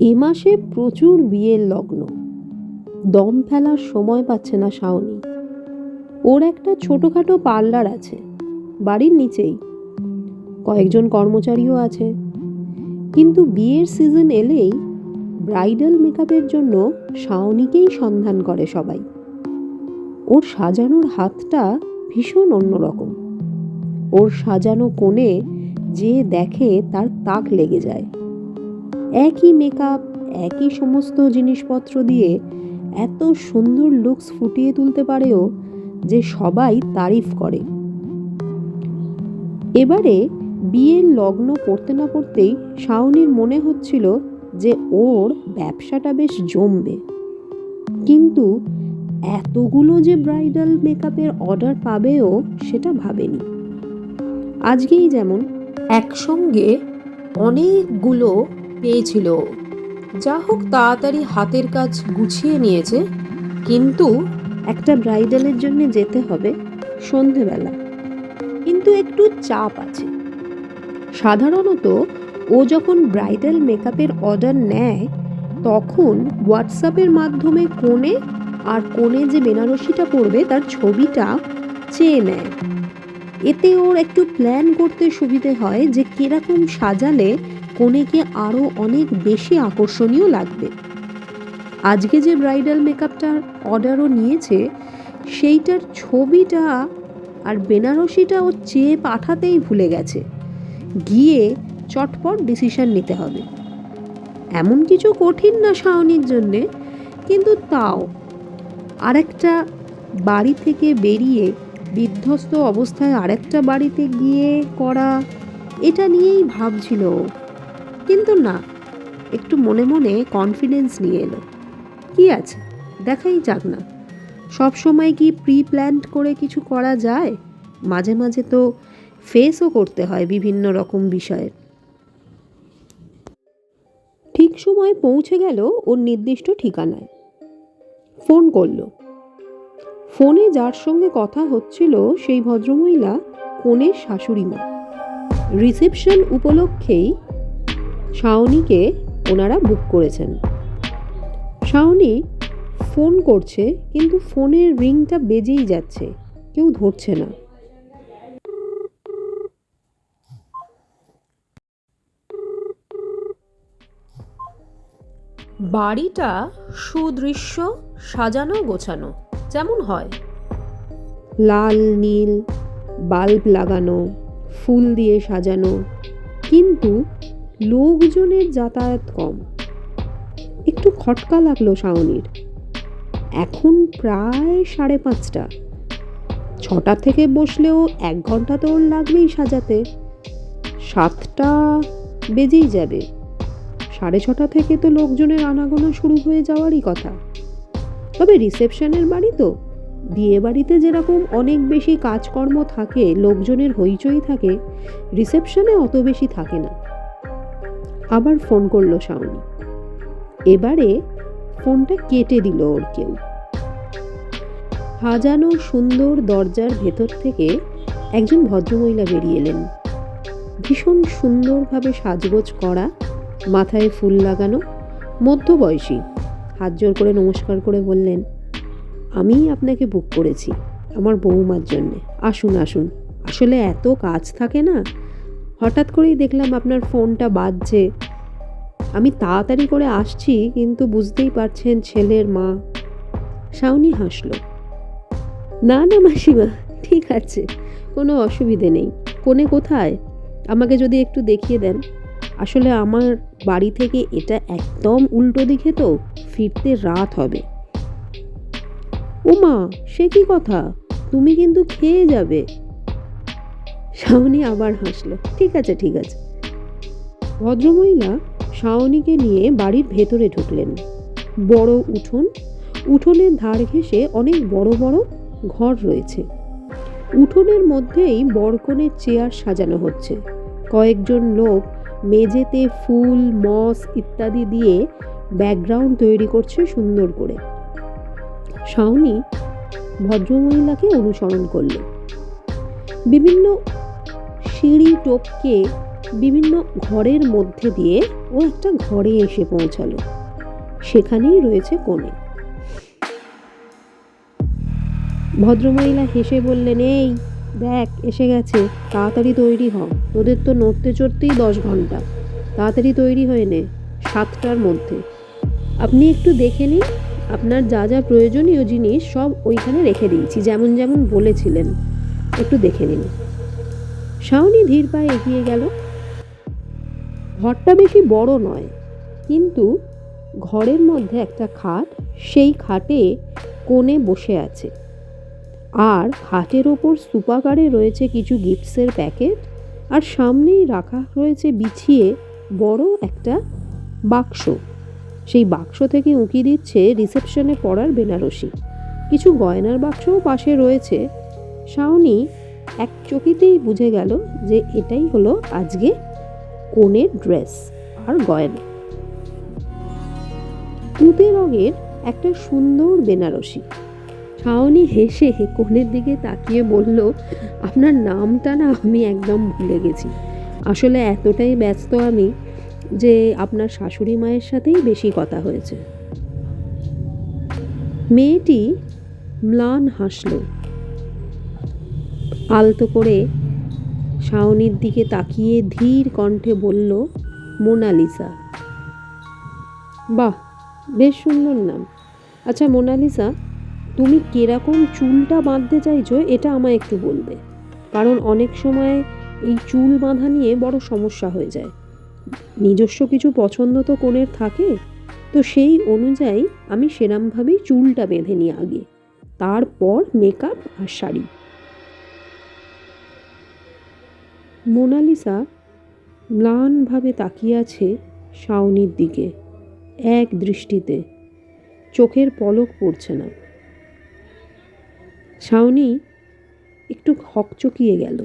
এ মাসে প্রচুর বিয়ের লগ্ন। দম ফেলার সময় পাচ্ছে না শাওনি। ওর একটা ছোটোখাটো পার্লার আছে বাড়ির নিচেই, কয়েকজন কর্মচারীও আছে। কিন্তু বিয়ের সিজন এলেই ব্রাইডাল মেকআপের জন্য শাওনিকেই সন্ধান করে সবাই। ওর সাজানোর হাতটা ভীষণ অন্যরকম। ওর সাজানো কোণে যে দেখে তার তাক লেগে যায়। একই মেকআপ, একই সমস্ত জিনিসপত্র দিয়ে এত সুন্দর লুকস ফুটিয়ে তুলতে পারেও যে সবাই তারিফ করে। এবারে বিয়ের লগ্ন পড়তে না পড়তেই শাওনির মনে হচ্ছিল যে ওর ব্যবসাটা বেশ জমবে, কিন্তু এতগুলো যে ব্রাইডাল মেকআপের অর্ডার পাবেও সেটা ভাবেনি। আজকেই যেমন একসঙ্গে অনেকগুলো পেয়েছিল। যা হোক তাড়াতাড়ি হাতের কাজ গুছিয়ে নিয়েছে, কিন্তু একটা ব্রাইডালের জন্য যেতে হবে সন্ধেবেলা, কিন্তু একটু চাপ আছে। সাধারণত ও যখন ব্রাইডাল মেকআপের অর্ডার নেয় তখন হোয়াটসঅ্যাপের মাধ্যমে কোণে যে বেনারসিটা পরবে তার ছবিটা চেয়ে নেয়। এতে ওর একটু প্ল্যান করতে সুবিধে হয় যে কিরকম সাজালে কনেকে আরও অনেক বেশি আকর্ষণীয় লাগবে। আজকে যে ব্রাইডাল মেকআপটার অর্ডারও নিয়েছে সেইটার ছবিটা আর বেনারসিটা ও চেয়ে পাঠাতেই ভুলে গেছে। গিয়ে চটপট ডিসিশন নিতে হবে। এমন কিছু কঠিন না শাওনির জন্যে, কিন্তু তাও আরেকটা বাড়ি থেকে বেরিয়ে বিধ্বস্ত অবস্থায় আরেকটা বাড়িতে গিয়ে করা, এটা নিয়েই ভাবছিল। কিন্তু না, একটু মনে মনে কনফিডেন্স নিয়ে এলো। কি আছে, দেখাই যাক না। সব সময় কি প্রি প্ল্যান্ড করে কিছু করা যায়? মাঝে মাঝে তো ফেসও করতে হয় বিভিন্ন রকম বিষয়ে। ঠিক সময় পৌঁছে গেল ওর নির্দিষ্ট ঠিকানায়। ফোন করলো। ফোনে যার সঙ্গে কথা হচ্ছিল সেই ভদ্রমহিলা কনের শাশুড়ি মা। রিসেপশন উপলক্ষেই শাওনিকে ওনারা বুক করেছেন। শাওনি ফোন করছে, কিন্তু ফোনের রিংটা বেজেই যাচ্ছে, কেউ ধরছে না। বাড়িটা সুদৃশ্য, সাজানো গোছানো যেমন হয়। লাল নীল বাল্ব লাগানো, ফুল দিয়ে সাজানো, কিন্তু লোকজনের যাতায়াত কম। একটু খটকা লাগলো শাওনির। এখন প্রায় 5:30। 6টা থেকে বসলেও 1 ঘন্টা তো ওর লাগবেই সাজাতে। 7টা বেজেই যাবে। 6:30 থেকে তো লোকজনের আনাগোনা শুরু হয়ে যাওয়ারই কথা। তবে রিসেপশনের বাড়ি তো, বিয়ে বাড়িতে যেরকম অনেক বেশি কাজকর্ম থাকে, লোকজনের হইচই থাকে, রিসেপশনে অত বেশি থাকে না। আবার ফোন করলো শাওনি। এবারে ফোনটা কেটে দিল ওর কেউ। সাজানো সুন্দর দরজার ভেতর থেকে একজন ভদ্রমহিলা বেরিয়ে এলেন। ভীষণ সুন্দরভাবে সাজগোজ করা, মাথায় ফুল লাগানো, মধ্যবয়সী। হাত জোর করে নমস্কার করে বললেন, আমি আপনাকে বুক করেছি আমার বৌমার জন্যে। আসুন আসুন। আসলে এত কাজ থাকে না, হঠাৎ করেই দেখলাম আপনার ফোনটা বাজছে। আমি তাড়াতাড়ি করে আসছি, কিন্তু বুঝতেই পারছেন ছেলের মা। শাওনি হাসলো। না না মাসিমা, ঠিক আছে, কোনো অসুবিধে নেই। কোণে কোথায় আমাকে যদি একটু দেখিয়ে দেন। আসলে আমার বাড়ি থেকে এটা একদম উল্টো দিকে, তো ফিরতে রাত হবে। ও মা, সে কি কথা, তুমি কিন্তু খেয়ে যাবে। শাওনি আবার হাসলো। ঠিক আছে ঠিক আছে। ভদ্রমহিলা শাওনিকে নিয়ে বাড়ির ভেতরে ঢুকলেন। বড় উঠোন, উঠোনের ধার ঘেঁষে অনেক বড় বড় ঘর রয়েছে। উঠোনের মধ্যেই বরকনের চেয়ার সাজানো হচ্ছে। কয়েকজন লোক মেঝেতে ফুল, মস ইত্যাদি দিয়ে ব্যাকগ্রাউন্ড তৈরি করছে সুন্দর করে। শাওনি ভদ্রমহিলাকে অনুসরণ করল। বিভিন্ন সিঁড়ি টপকে বিভিন্ন ঘরের মধ্যে দিয়ে ও একটা ঘরে এসে পৌঁছালো। সেখানেই রয়েছে কনে। ভদ্রমহিলা হেসে বললেন, এই দেখ এসে গেছে, তাড়াতাড়ি তৈরি হ, তোদের তো নড়তে চড়তেই 10 ঘন্টা, তাড়াতাড়ি তৈরি হয়ে নে, 7টার মধ্যে। আপনি একটু দেখে নিন, আপনার যা যা প্রয়োজনীয় জিনিস সব ওইখানে রেখে দিয়েছি, যেমন যেমন বলেছিলেন, একটু দেখে নিন। শাওনি ধীর পায়ে এগিয়ে গেল। ঘরটা বেশি বড় নয়, কিন্তু ঘরের মধ্যে একটা খাট, সেই খাটে কোণে বসে আছে, আর খাটের ওপর স্তূপাকারে রয়েছে কিছু গিফটসের প্যাকেট, আর সামনেই রাখা রয়েছে বিছিয়ে বড় একটা বাক্স। সেই বাক্স থেকে উঁকি দিচ্ছে রিসেপশনে পরার বেনারসি। কিছু গয়নার বাক্সও পাশে রয়েছে। শাওনি এক চকিতেই বুঝে গেল যে এটাই হলো আজকে কনের ড্রেস আর গয়না। তুঁতে রঙের একটা সুন্দর বেনারসি। শাওনি হেসে কনের দিকে তাকিয়ে বলল, আপনার নামটা না আমি একদম ভুলে গেছি, আসলে এতটাই ব্যস্ত আমি যে আপনার শাশুড়ি মায়ের সাথেই বেশি কথা হয়েছে। মেয়েটি ম্লান হাসল, আলতো করে শাওনির দিকে তাকিয়ে ধীর কণ্ঠে বলল, মোনালিসা। বাহ, বেশ সুন্দর নাম। আচ্ছা মোনালিসা, তুমি কিরকম চুলটা বাঁধতে চাইছো এটা আমায় একটু বলবে, কারণ অনেক সময় এই চুল বাঁধা নিয়ে বড় সমস্যা হয়ে যায়। নিজস্ব কিছু পছন্দ তো কনের থাকে, তো সেই অনুযায়ী আমি সেরমভাবেই চুলটা বেঁধে নিই আগে, তারপর মেকআপ আর শাড়ি। মোনালিসা ম্লানভাবে তাকিয়ে আছে শাওনির দিকে, এক দৃষ্টিতে, চোখের পলক পড়ছে না। শাওনি একটু হকচকিয়ে গেল।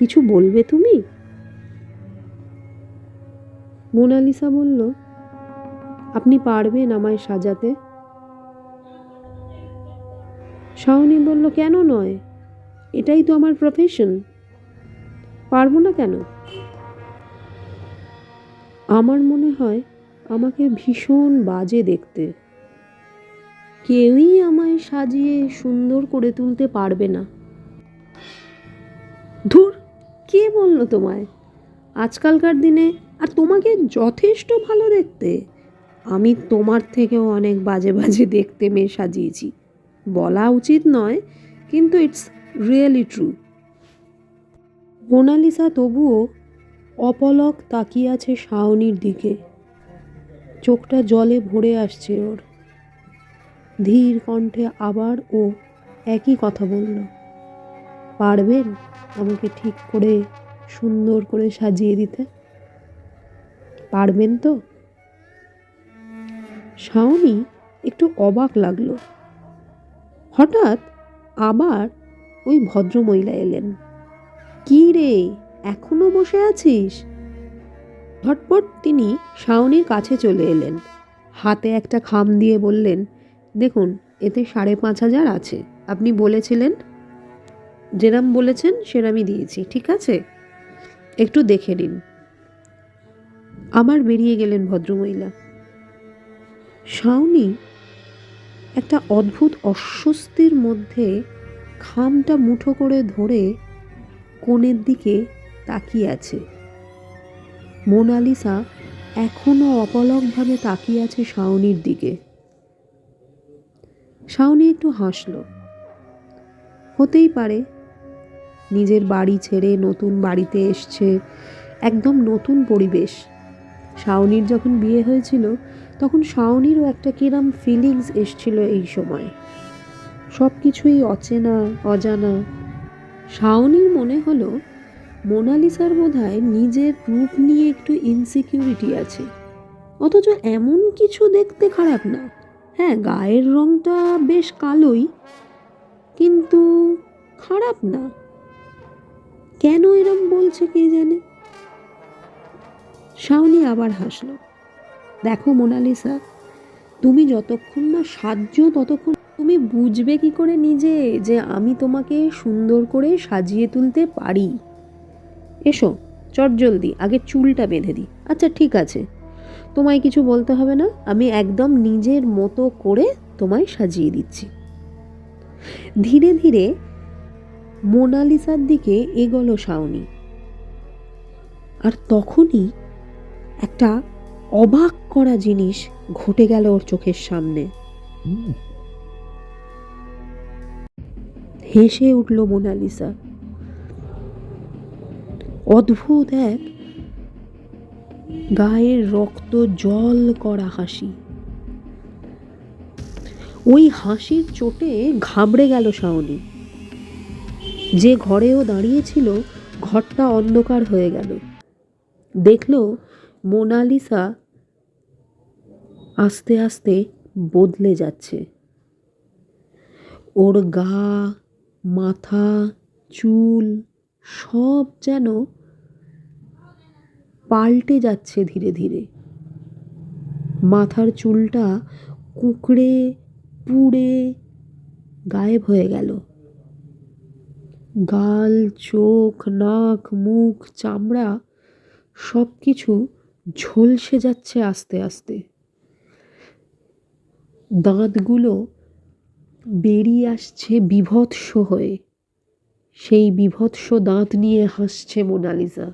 কিছু বলবে তুমি? মোনালিসা বলল, আপনি পারবেন আমায় সাজাতে? শাওনি বলল, কেন নয়, এটাই তো আমার প্রফেশন, পারবো না কেন? আমার মনে হয় আমাকে ভীষণ বাজে দেখতে, কেউই আমায় সাজিয়ে সুন্দর করে তুলতে পারবে না। ধুর, কে বলল তোমায়? আজকালকার দিনে আর তোমাকে যথেষ্ট ভালো দেখতে। আমি তোমার থেকেও অনেক বাজে বাজে দেখতে মেয়ে সাজিয়েছি, বলা উচিত নয়, কিন্তু ইটস রিয়েলি ট্রু। মোনালিসা তবুও অপলক তাকিয়ে আছে শাওনির দিকে, চোখটা জলে ভরে আসছে ওর। ধীর কণ্ঠে আবার ও একই কথা বলল, পারবেন আমাকে ঠিক করে সুন্দর করে সাজিয়ে দিতে? পারবেন তো? শাওনি একটু অবাক লাগলো। হঠাৎ আবার ওই ভদ্রমহিলা এলেন। কি রে, এখনো বসে আছিস? ঝটপট তিনি শাওনির কাছে চলে এলেন, হাতে একটা খাম দিয়ে বললেন, দেখুন এতে 5,500 আছে, আপনি বলেছিলেন, যেরাম বলেছেন সেরামই দিয়েছি, ঠিক আছে, একটু দেখে নিন। আবার বেরিয়ে গেলেন ভদ্রমহিলা। শাওনি একটা অদ্ভুত অস্বস্তির মধ্যে খামটা মুঠো করে ধরে কোণের দিকে তাকিয়ে আছে। মোনালিসা এখনো অপলকভাবে তাকিয়ে আছে শাওনির দিকে। শাওনি একটু হাসল। হতেই পারে, নিজের বাড়ি ছেড়ে নতুন বাড়িতে এসছে, একদম নতুন পরিবেশ। শাওনির যখন বিয়ে হয়েছিল তখন শাওনিরও একটা কিরম ফিলিংস এসছিল এই সময়, সব কিছুই অচেনা অজানা। শাওনির মনে হলো মোনালিসার বোধহয় নিজের রূপ নিয়ে একটু ইনসিকিউরিটি আছে, অথচ এমন কিছু দেখতে খারাপ না। হ্যাঁ, গায়ের রংটা বেশ কালোই, কিন্তু খারাপ না। কেন এরম বলছে কে জানে। শাওনি আবার হাসলো। দেখো মোনালিসা, তুমি যতক্ষণ না সাজছো ততক্ষণ তুমি বুঝবে কি করে নিজে যে আমি তোমাকে সুন্দর করে সাজিয়ে তুলতে পারি? এসো চটজলদি, আগে চুলটা বেঁধে দিই। আচ্ছা ঠিক আছে, তোমায় কিছু বলতে হবে না, আমি একদম নিজের মতো করে তোমায় সাজিয়ে দিচ্ছি। ধীরে ধীরে মোনালিসার দিকে এগোলো শাওনি। আর তখনই একটা অবাক করা জিনিস ঘটে গেল ওর চোখের সামনে। হেসে উঠল মোনালিসা। অদ্ভুত এক গায়ের রক্ত জল করা হাসি। ওই হাসির চোটে ঘাবড়ে গেল শাওনি। যে ঘরেও দাঁড়িয়েছিল ঘরটা অন্ধকার হয়ে গেল। দেখল মোনালিসা আস্তে আস্তে বদলে যাচ্ছে। ওর গা, মাথা, চুল সব যেন পাল্টে যাচ্ছে ধীরে ধীরে। মাথার চুলটা কুঁকড়ে পুড়ে গায়েব হয়ে গেল। গাল, চোখ, নাক, মুখ, চামড়া সব কিছু ঝলসে যাচ্ছে আস্তে আস্তে। দাঁতগুলো বেরিয়ে আসছে বীভৎস হয়ে। সেই বীভৎস দাঁত নিয়ে হাসছে মোনালিসা।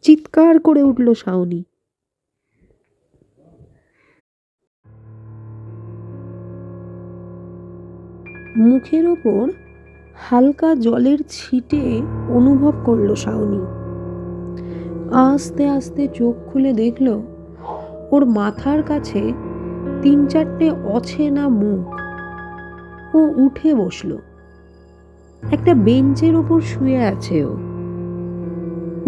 চিৎকার করে উঠল শাওনি। মুখের ওপর হালকা জলের ছিটে অনুভব করল শাওনি। আস্তে আস্তে চোখ খুলে দেখল ওর মাথার কাছে 3-4টে অচেনা মুখ। ও উঠে বসল। একটা বেঞ্চের ওপর শুয়ে আছে ও।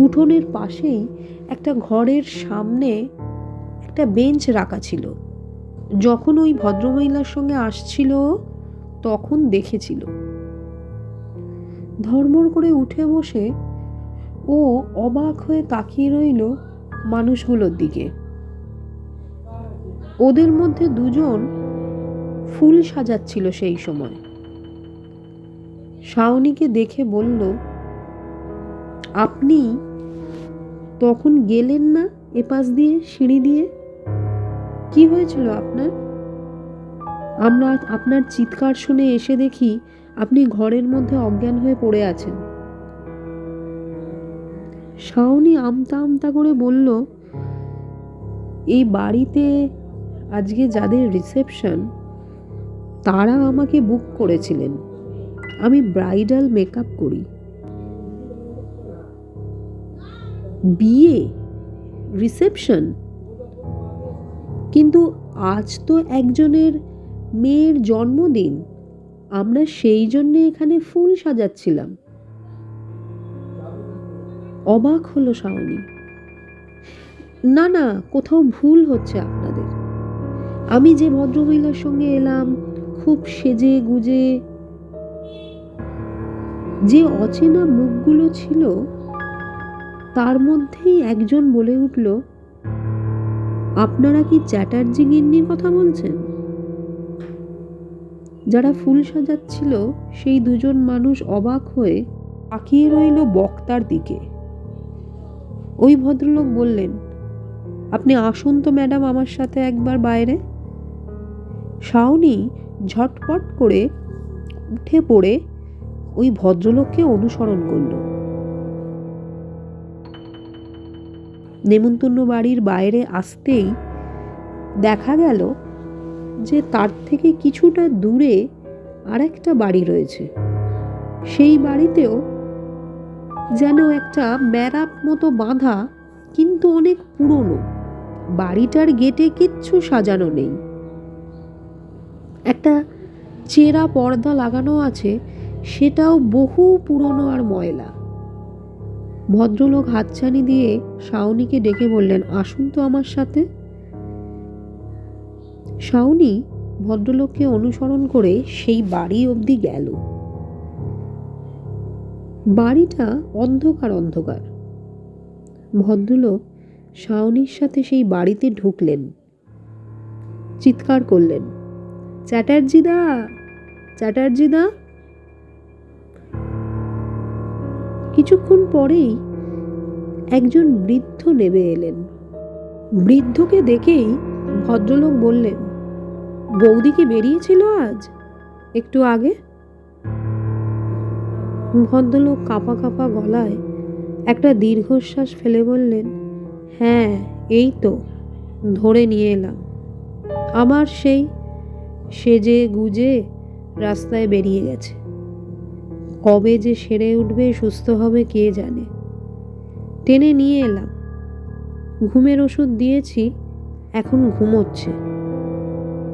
উঠোনের পাশেই একটা ঘরের সামনে একটা বেঞ্চ রাখা ছিল। যখন ওই ভদ্রমহিলার সঙ্গে আসছিল তখন দেখেছিল। ধর্মর করে উঠে বসে ও অবাক হয়ে তাকিয়ে রইল মানুষগুলোর দিকে। ওদের মধ্যে দুজন ফুল সাজাচ্ছিল সেই সময়। শাওনিকে দেখে বলল, আপনি তখন গেলেন না এপাশ দিয়ে সিঁড়ি দিয়ে? কি হয়েছিল আপনার? আমরা আপনার চিৎকার শুনে এসে দেখি আপনি ঘরের মধ্যে অজ্ঞান হয়ে পড়ে আছেন। শাওনি আমতা আমতা করে বলল, এই বাড়িতে আজকে যাদের রিসেপশন তারা আমাকে বুক করেছিলেন। আমি ব্রাইডাল মেকআপ করি। বিয়ে, রিসেপশন? কিন্তু আজ তো একজনের মেয়ের জন্মদিন, আমরা সেই জন্যে এখানে ফুল সাজাচ্ছিলাম। অবাক হলো শাওনি। না না, কোথাও ভুল হচ্ছে আপনাদের। আমি যে ভদ্রমহিলার সঙ্গে এলাম খুব সেজে গুজে, যে অচেনা মুখগুলো ছিল তার মধ্যেই একজন বলে উঠল, আপনারা কি চ্যাটার্জি গিন্নির কথা বলছেন? যারা ফুল সাজাচ্ছিল সেই দুজন মানুষ অবাক হয়ে তাকিয়ে রইল বক্তার দিকে। ওই ভদ্রলোক বললেন, আপনি আসুন তো ম্যাডাম আমার সাথে একবার বাইরে। শাওনি ঝটপট করে উঠে পড়ে ওই ভদ্রলোককে অনুসরণ করল। নেমন্তন্ন বাড়ির বাইরে আসতেই দেখা গেল যে তার থেকে কিছুটা দূরে আরেকটা বাড়ি রয়েছে। সেই বাড়িতেও যেন একটা ম্যারাপ মতো বাঁধা, কিন্তু অনেক পুরনো। বাড়িটার গেটে কিচ্ছু সাজানো নেই। একটা চেরা পর্দা লাগানো আছে, সেটাও বহু পুরনো আর ময়লা। ভদ্রলোক হাতছানি দিয়ে শাওনিকে ডেকে বললেন, আসুন তো আমার সাথে। শাওনি ভদ্রলোককে অনুসরণ করে সেই বাড়ি অবধি গেল। বাড়িটা অন্ধকার অন্ধকার। ভদ্রলোক শাওনির সাথে সেই বাড়িতে ঢুকলেন। চিৎকার করলেন, চ্যাটার্জিদা, চ্যাটার্জিদা। কিছুক্ষণ পরেই একজন বৃদ্ধ নেমে এলেন। বৃদ্ধকে দেখেই ভদ্রলোক বললেন, বৌদি কি বেরিয়েছিল আজ একটু আগে? ভদ্রলোক কাঁপা কাঁপা গলায় একটা দীর্ঘশ্বাস ফেলে বললেন, হ্যাঁ, এই তো ধরে নিয়ে এলাম। আবার সেই সেজে গুজে রাস্তায় বেরিয়ে গেছে। কবে যে সেরে উঠবে, সুস্থ হবে কে জানে। টেনে নিয়ে এলাম, ঘুমের ওষুধ দিয়েছি, এখন ঘুমোচ্ছে।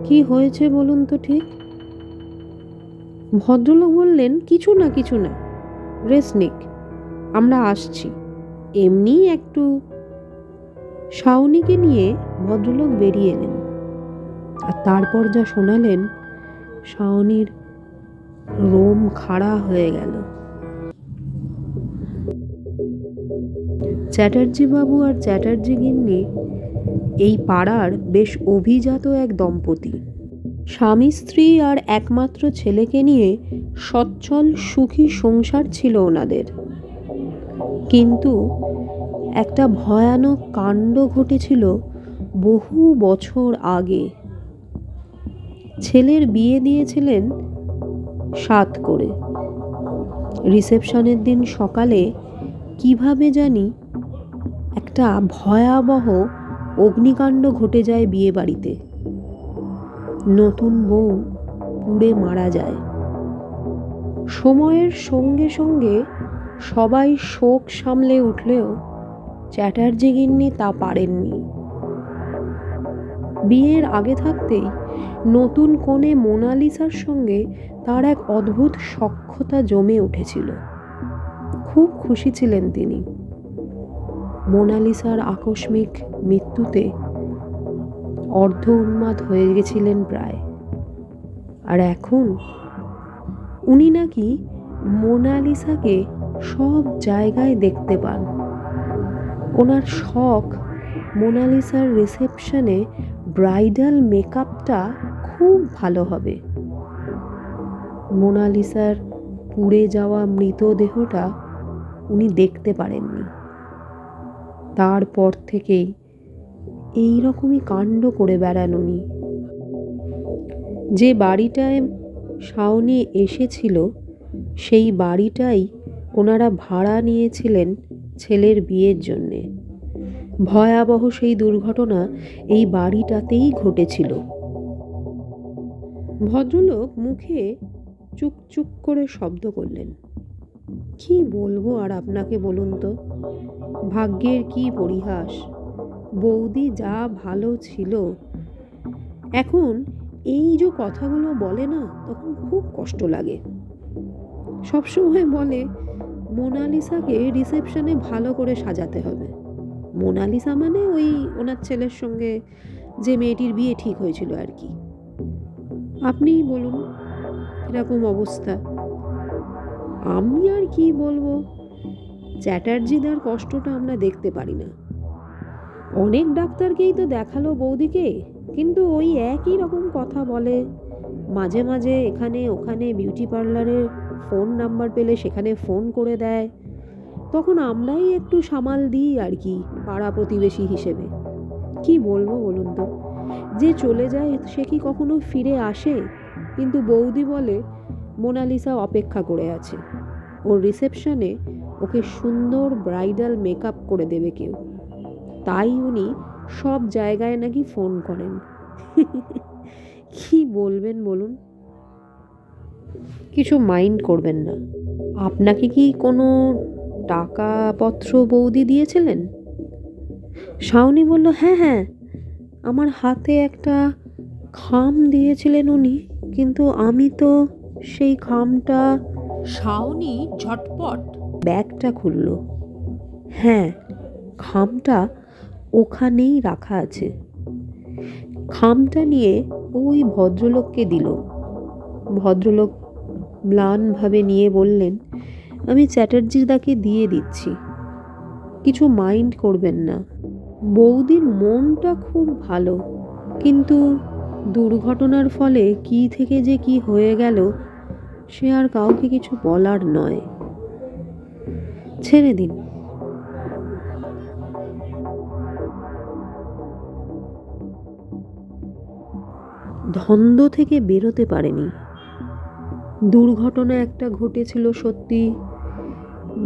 কি হয়েছে বলুন তো ঠিক? ভদ্রলোক বললেন, কিছু না, রেস্ট নিক, আমরা আসছি, এমনি একটু। শাওনিকে নিয়ে ভদ্রলোক বেরিয়ে এলেন। আর তারপর যা শোনালেন, শাওনির রোম খাড়া হয়ে গেল। চ্যাটার্জি বাবু আর চ্যাটার্জি গিন্নি এই পাড়ার বেশ অভিজাত এক দম্পতি। স্বামী স্ত্রী আর একমাত্র ছেলেকে নিয়ে সচ্ছল সুখী সংসার ছিল ওনাদের। কিন্তু একটা ভয়ানক কাণ্ড ঘটেছিল বহু বছর আগে। ছেলের বিয়ে দিয়েছিলেন 7 করে। রিসেপশনের দিন সকালে কিভাবে জানি একটা ভয়াবহ অগ্নিকাণ্ড ঘটে যায় বিয়ে বাড়িতে। নতুন বউ পুড়ে মারা যায়। সময়ের সঙ্গে সঙ্গে সবাই শোক সামলে উঠলেও চ্যাটার্জি গিন্নি তা পারেননি। বিয়ের আগে থাকতেই নতুন কনে মোনালিসার সঙ্গে তার এক অদ্ভুত সখ্যতা জমে উঠেছিল। খুব খুশি ছিলেন তিনি। মোনালিসার আকস্মিক মৃত্যুতে অর্ধ উন্মাদ হয়ে গেছিলেন প্রায়। আর এখন উনি নাকি মোনালিসাকে সব জায়গায় দেখতে পান। ওনার শখ মোনালিসার রিসেপশনে ব্রাইডাল মেকআপটা খুব ভালো হবে। মোনালিসার পুড়ে যাওয়া মৃতদেহটা উনি দেখতে পারেননি। তারপর থেকেই এই রকমই কাণ্ড করে বেড়ান উনি। যে বাড়িটায় শাওনি এসেছিল সেই বাড়িটাই ওনারা ভাড়া নিয়েছিলেন ছেলের বিয়ের জন্যে। ভয়াবহ সেই দুর্ঘটনা এই বাড়িটাতেই ঘটেছিল। ভদ্রলোক মুখে চুকচুক করে শব্দ করলেন, কি বলবো আর আপনাকে বলুন তো, ভাগ্যের কি পরিহাস। বৌদি যা ভালো ছিল, এখন এই যে কথাগুলো বলে না, তখন খুব কষ্ট লাগে। সবসময় বলে মোনালিসাকে রিসেপশনে ভালো করে সাজাতে হবে। মোনালিসা মানে ওই ওনার ছেলের সঙ্গে যে মেয়েটির বিয়ে ঠিক হয়েছিল আর কি। আপনিই বলুন এরকম অবস্থা। আমি আর কি বলবো, চ্যাটার্জিদার কষ্টটা আমরা দেখতে পারি না। অনেক ডাক্তারকেই তো দেখালো বৌদিকে, কিন্তু ওই একই রকম কথা বলে। মাঝে মাঝে এখানে ওখানে বিউটি পার্লারের ফোন নাম্বার পেলে সেখানে ফোন করে দেয়। তখন আমরাই একটু সামাল দিই আর কি, পাড়া প্রতিবেশী হিসেবে। কি বলবো বলুন তো, যে চলে যায় সে কি কখনো ফিরে আসে? কিন্তু বৌদি বলে মোনালিসা অপেক্ষা করে আছে, ওর রিসেপশনে ওকে সুন্দর ব্রাইডাল মেকআপ করে দেবে কেউ। তাই উনি সব জায়গায় নাকি ফোন করেন। কি বলবেন বলুন? কিছু মাইন্ড করবেন না। আপনাকে কি কোনো টাকাপত্র বৌদি দিয়েছিলেন? শাওনি বলল, হ্যাঁ, আমার হাতে একটা খাম দিয়েছিলেন উনি, কিন্তু আমি তো সেই খামটা। শাওনি ঝটপট ব্যাগটা খুলল। হ্যাঁ, খামটা ওখানেই রাখা আছে। খামটা নিয়ে ওই ভদ্রলোককে দিল। ভদ্রলোক ম্লানভাবে নিয়ে বললেন, আমি চ্যাটার্জিদাকে দিয়ে দিচ্ছি, কিছু মাইন্ড করবেন না। বৌদির মনটা খুব ভালো, কিন্তু দুর্ঘটনার ফলে কি থেকে যে কি হয়ে গেল সে আর কাউকে কিছু বলার নয়। ছেড়ে দিন। ধন্দ থেকে বেরোতে পারেনি। দুর্ঘটনা একটা ঘটেছিল সত্যি,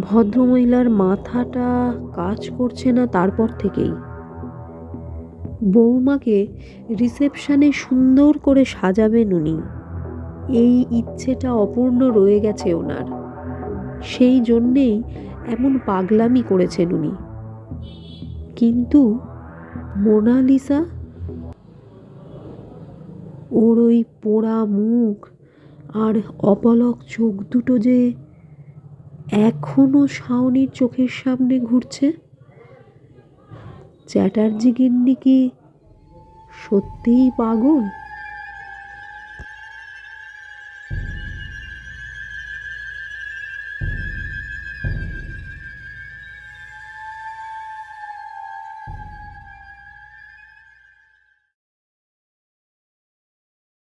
ভদ্রমহিলার মাথাটা কাজ করছে না তারপর থেকেই। বৌমাকে রিসেপশনে সুন্দর করে সাজাবেন উনি, এই ইচ্ছেটা অপূর্ণ রয়ে গেছে ওনার। সেই জন্যেই এমন পাগলামি করেছেন উনি। কিন্তু মোনালিসা, ওর ওই পোড়া মুখ আর অপলক চোখ দুটো যে এখনো শাওনির চোখের সামনে ঘুরছে। চ্যাটার্জি গিন্নি কি সত্যিই পাগল?